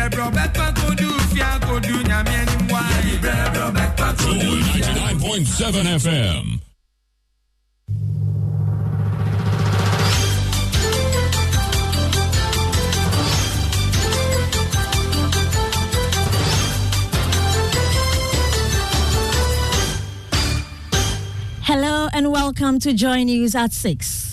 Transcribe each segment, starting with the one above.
.7 FM. Hello and welcome to Joy News at 6.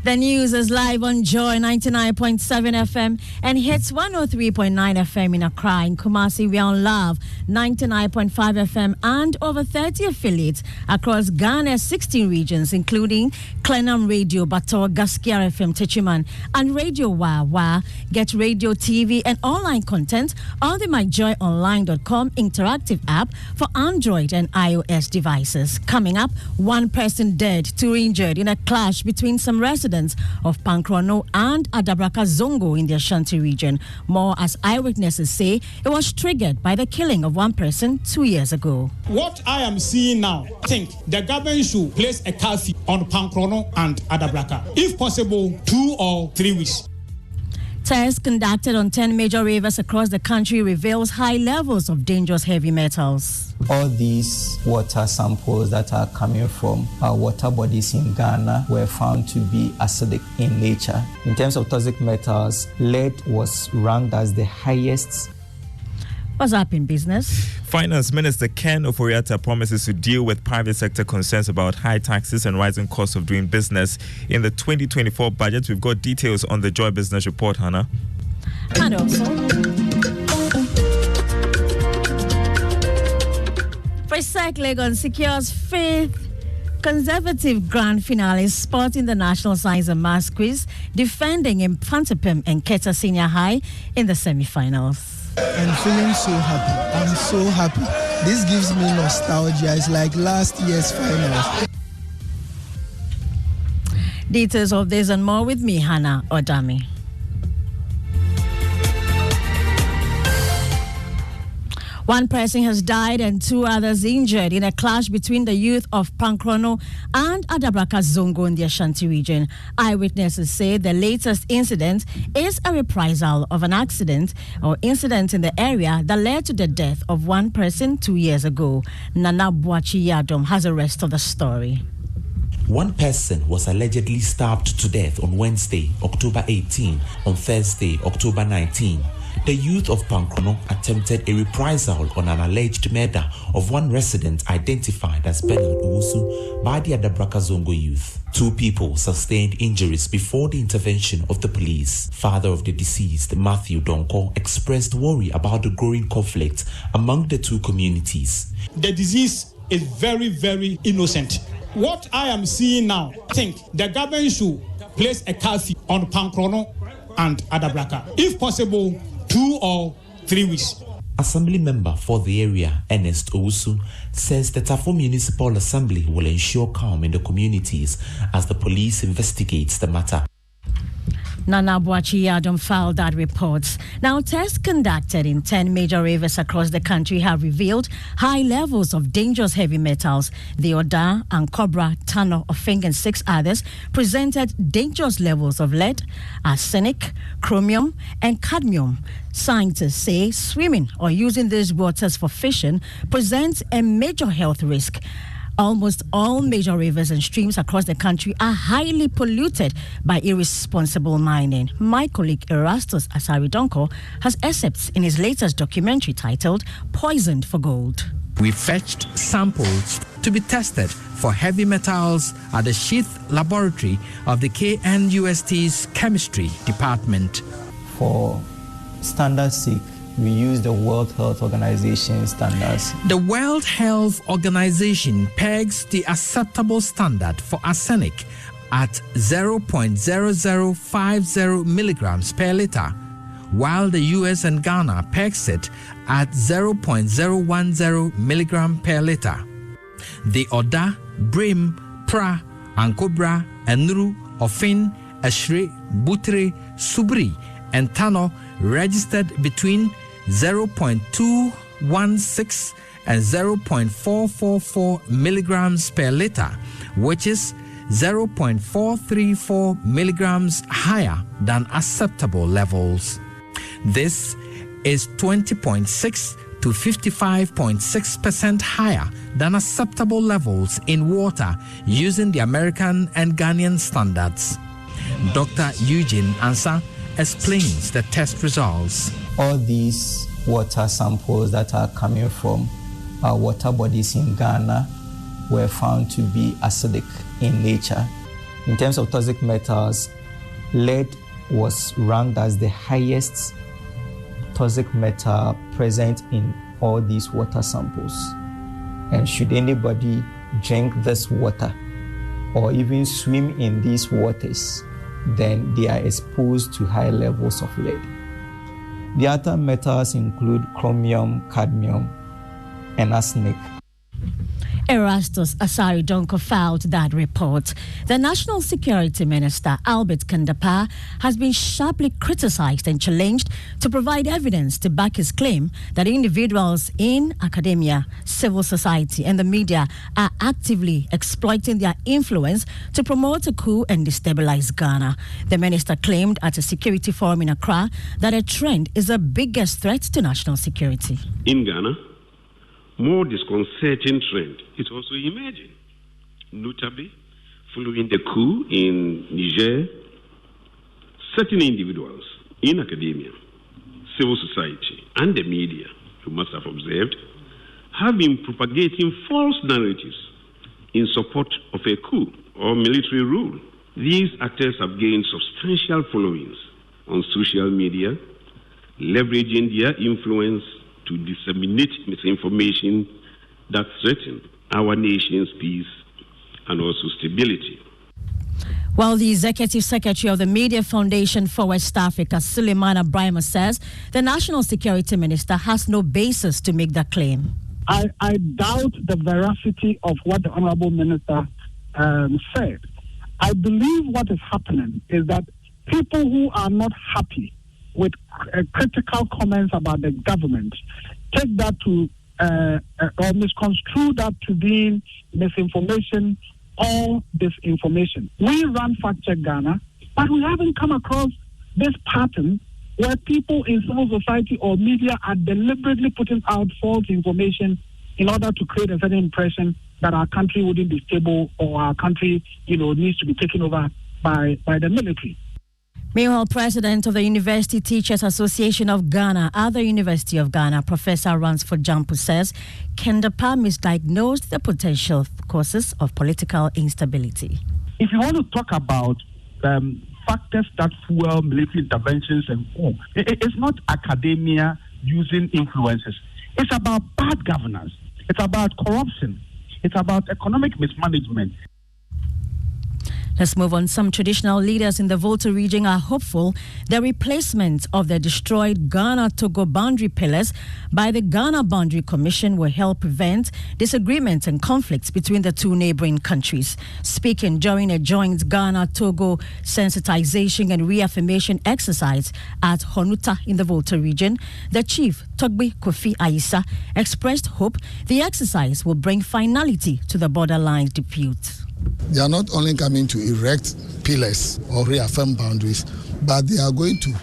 The news is live on Joy 99.7 FM and hits 103.9 FM in Accra. In Kumasi, we are on Love 99.5 FM and over 30 affiliates across Ghana's 16 regions, including Clenham Radio, Bator, Gaskia FM, Techiman, and Radio Wawa. Get radio, TV, and online content on the myjoyonline.com interactive app for Android and iOS devices. Coming up, one person dead, 2 injured in a clash between some residents of Pankrono and Adabraka Zongo in the Ashanti region. More as eyewitnesses say it was triggered by the killing of one person 2 years ago. What I am seeing now, I think the government should place a curfew on Pankrono and Adabraka. If possible, 2 or 3 weeks. Tests conducted on 10 major rivers across the country reveals high levels of dangerous heavy metals. All these water samples that are coming from our water bodies in Ghana were found to be acidic in nature. In terms of toxic metals, lead was ranked as the highest. What's up in business? Finance Minister Ken Oforiatta promises to deal with private sector concerns about high taxes and rising costs of doing business in the 2024 budget. We've got details on the Joy Business Report, Hannah. And also, Presec Legon secures 5th consecutive grand finale spot in the National Science and Maths Quiz, defending Infantipim and Keta Senior High in the semi-finals. I'm feeling so happy. I'm so happy. This gives me nostalgia. It's like last year's finals. Details of this and more with me, Hannah Odami. One person has died and 2 others injured in a clash between the youth of Pankrono and Adabraka Zongo in the Ashanti region. Eyewitnesses say the latest incident is a reprisal of an accident or incident in the area that led to the death of one person 2 years ago. Nana Boachi Yadom has the rest of the story. One person was allegedly stabbed to death on Wednesday, October 18, on Thursday, October 19. The youth of Pankrono attempted a reprisal on an alleged murder of one resident identified as Bernard Owusu by the Adabraka Zongo youth. 2 people sustained injuries before the intervention of the police. Father of the deceased, Matthew Donko, expressed worry about the growing conflict among the 2 communities. The disease is very, very innocent. What I am seeing now, I think the government should place a curfew on Pankrono and Adabraka. If possible, 2 or 3 weeks. Assembly member for the area, Ernest Owusu, says the Tafo Municipal Assembly will ensure calm in the communities as the police investigates the matter. Nana Boachi Yadom filed that report. Now, tests conducted in 10 major rivers across the country have revealed high levels of dangerous heavy metals. The Oda and Cobra, Tano, Ofeng, and 6 others presented dangerous levels of lead, arsenic, chromium, and cadmium. Scientists say swimming or using these waters for fishing presents a major health risk. Almost all major rivers and streams across the country are highly polluted by irresponsible mining. My colleague Erastus Asaridonko has excerpts in his latest documentary titled Poisoned for Gold. We fetched samples to be tested for heavy metals at the Sheath Laboratory of the KNUST's Chemistry Department. For standard's sake, we use the World Health Organization standards. The World Health Organization pegs the acceptable standard for arsenic at 0.0050 milligrams per liter, while the US and Ghana pegs it at 0.010 milligram per liter. The Oda, Brim, Pra, Ankobra, Enuru, Ofin, Ashre, Butre, Subri, and Tano registered between 0.216 and 0.444 milligrams per liter, which is 0.434 milligrams higher than acceptable levels. This is 20.6 to 55.6% higher than acceptable levels in water using the American and Ghanaian standards. Dr. Eugene Ansah explains the test results. All these water samples that are coming from our water bodies in Ghana were found to be acidic in nature. In terms of toxic metals, lead was ranked as the highest toxic metal present in all these water samples. And should anybody drink this water or even swim in these waters, then they are exposed to high levels of lead. The other metals include chromium, cadmium, and arsenic. Erastus Asari Donko filed that report. The National Security Minister, Albert Kandapa, has been sharply criticized and challenged to provide evidence to back his claim that individuals in academia, civil society, and the media are actively exploiting their influence to promote a coup and destabilize Ghana. The minister claimed at a security forum in Accra that a trend is the biggest threat to national security. In Ghana, more disconcerting trend is also emerging. Notably, following the coup in Niger, certain individuals in academia, civil society, and the media, you must have observed, have been propagating false narratives in support of a coup or military rule. These actors have gained substantial followings on social media, leveraging their influence to disseminate misinformation that threaten our nation's peace and also stability. While the Executive Secretary of the Media Foundation for West Africa, Suleiman Abraham, says the National Security Minister has no basis to make that claim. I doubt the veracity of what the Honorable Minister said. I believe what is happening is that people who are not happy with critical comments about the government take that to or misconstrue that to being misinformation or disinformation. We run Fact Check Ghana, but we haven't come across this pattern where people in civil society or media are deliberately putting out false information in order to create a certain impression that our country wouldn't be stable or our country, needs to be taken over by the military. Meanwhile, President of the University Teachers Association of Ghana at the University of Ghana, Professor Ransford Jampu, says Kandapa misdiagnosed the potential causes of political instability. If you want to talk about factors that fuel military interventions and all, it's not academia using influences. It's about bad governance. It's about corruption. It's about economic mismanagement. Let's move on. Some traditional leaders in the Volta region are hopeful the replacement of the destroyed Ghana-Togo boundary pillars by the Ghana Boundary Commission will help prevent disagreements and conflicts between the two neighboring countries. Speaking during a joint Ghana-Togo sensitization and reaffirmation exercise at Honuta in the Volta region, the chief, Togbe Kofi Aissa, expressed hope the exercise will bring finality to the borderline dispute. They are not only coming to erect pillars or reaffirm boundaries, but they are going to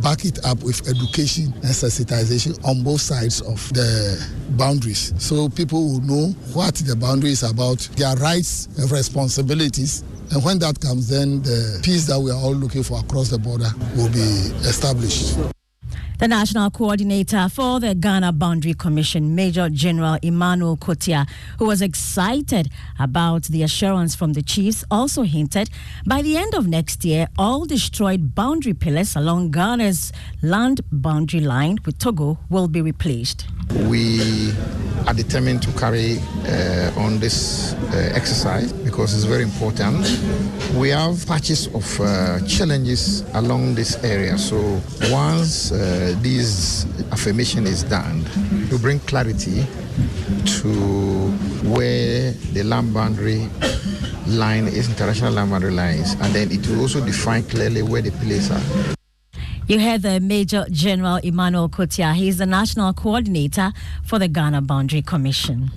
back it up with education and sensitization on both sides of the boundaries. So people will know what the boundary is about, their rights and responsibilities. And when that comes, then the peace that we are all looking for across the border will be established. The National Coordinator for the Ghana Boundary Commission, Major General Emmanuel Kotia, who was excited about the assurance from the chiefs, also hinted by the end of next year, all destroyed boundary pillars along Ghana's land boundary line with Togo will be replaced. We are determined to carry on this exercise because it's very important. We have patches of challenges along this area. So once this affirmation is done, to bring clarity to where the land boundary line is, international land boundary lines, and then it will also define clearly where the pillars are. You heard the Major General Emmanuel Kotia. He is the National Coordinator for the Ghana Boundary Commission.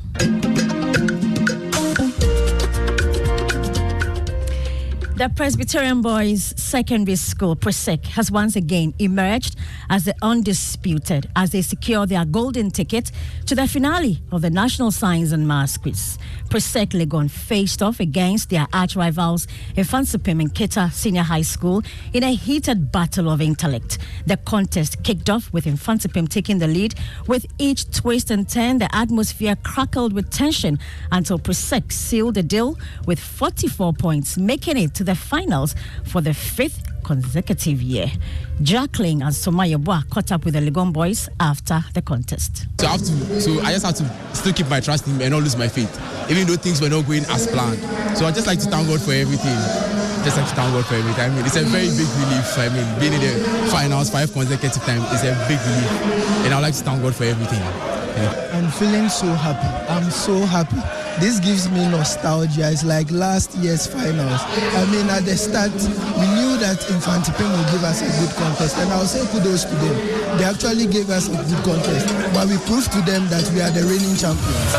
The Presbyterian Boys Secondary School, PRESEC, has once again emerged as the undisputed as they secure their golden ticket to the finale of the National Science and Maths Quiz. PRESEC Legon faced off against their arch-rivals Infansipim and Keta Senior High School in a heated battle of intellect. The contest kicked off with Infansipim taking the lead. With each twist and turn, the atmosphere crackled with tension until PRESEC sealed the deal with 44 points, making it to the finals for the 5th consecutive year. Jacqueline and Somayabwa caught up with the Legon boys after the contest. So I just have to still keep my trust in him and not lose my faith, even though things were not going as planned. So I just like to thank God for everything. Just like to thank God for everything. I mean, it's a very big relief. I mean, being in the finals 5 consecutive times is a big relief, and I'd like to thank God for everything. Yeah. I'm feeling so happy. I'm so happy. This gives me nostalgia. It's like last year's finals. I mean, at the start, we knew that Infantipen would give us a good contest, and I'll say kudos to them. They actually gave us a good contest, but we proved to them that we are the reigning champions.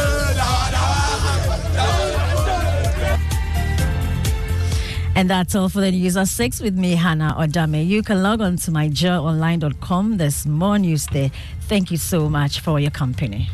And that's all for the news at 6 with me, Hannah Odame. You can log on to myjoyonline.com. There's more news there. Thank you so much for your company.